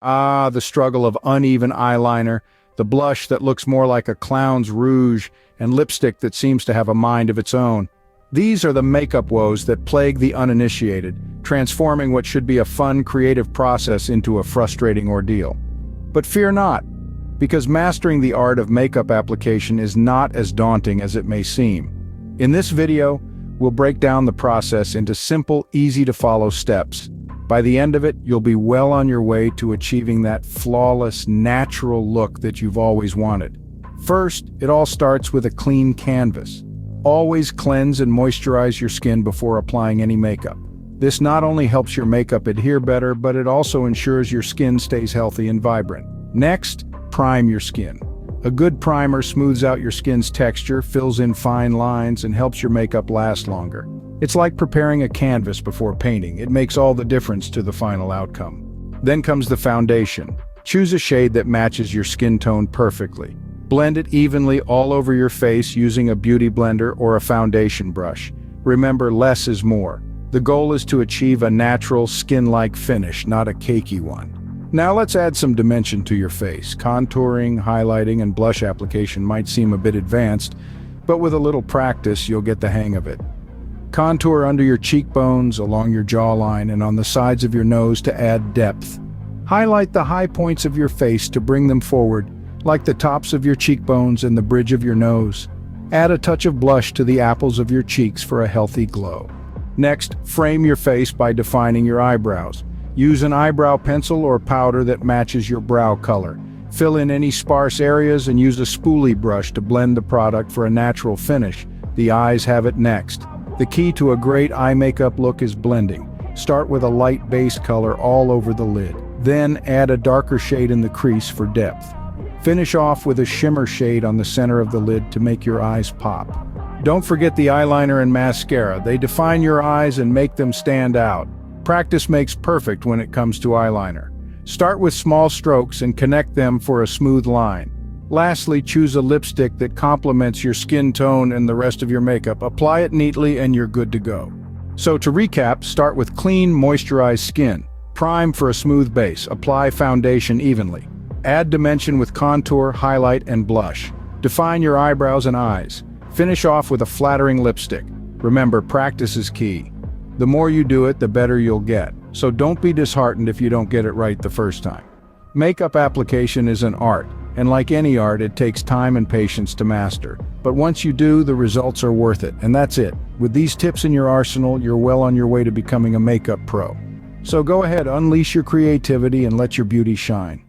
Ah, the struggle of uneven eyeliner, the blush that looks more like a clown's rouge, and lipstick that seems to have a mind of its own. These are the makeup woes that plague the uninitiated, transforming what should be a fun, creative process into a frustrating ordeal. But fear not, because mastering the art of makeup application is not as daunting as it may seem. In this video, we'll break down the process into simple, easy-to-follow steps. By the end of it, you'll be well on your way to achieving that flawless, natural look that you've always wanted. First, it all starts with a clean canvas. Always cleanse and moisturize your skin before applying any makeup. This not only helps your makeup adhere better, but it also ensures your skin stays healthy and vibrant. Next, prime your skin. A good primer smooths out your skin's texture, fills in fine lines, and helps your makeup last longer. It's like preparing a canvas before painting. It makes all the difference to the final outcome. Then comes the foundation. Choose a shade that matches your skin tone perfectly. Blend it evenly all over your face using a beauty blender or a foundation brush. Remember, less is more. The goal is to achieve a natural, skin-like finish, not a cakey one. Now let's add some dimension to your face. Contouring, highlighting, and blush application might seem a bit advanced, but with a little practice, you'll get the hang of it. Contour under your cheekbones, along your jawline, and on the sides of your nose to add depth. Highlight the high points of your face to bring them forward, like the tops of your cheekbones and the bridge of your nose. Add a touch of blush to the apples of your cheeks for a healthy glow. Next, frame your face by defining your eyebrows. Use an eyebrow pencil or powder that matches your brow color. Fill in any sparse areas and use a spoolie brush to blend the product for a natural finish. The eyes have it next. The key to a great eye makeup look is blending. Start with a light base color all over the lid. Then add a darker shade in the crease for depth. Finish off with a shimmer shade on the center of the lid to make your eyes pop. Don't forget the eyeliner and mascara. They define your eyes and make them stand out. Practice makes perfect when it comes to eyeliner. Start with small strokes and connect them for a smooth line. Lastly, choose a lipstick that complements your skin tone and the rest of your makeup. Apply it neatly and you're good to go. So to recap, start with clean, moisturized skin. Prime for a smooth base. Apply foundation evenly. Add dimension with contour, highlight, and blush. Define your eyebrows and eyes. Finish off with a flattering lipstick. Remember, practice is key. The more you do it, the better you'll get. So don't be disheartened if you don't get it right the first time. Makeup application is an art, and like any art, it takes time and patience to master. But once you do, the results are worth it, and that's it. With these tips in your arsenal, you're well on your way to becoming a makeup pro. So go ahead, unleash your creativity and let your beauty shine.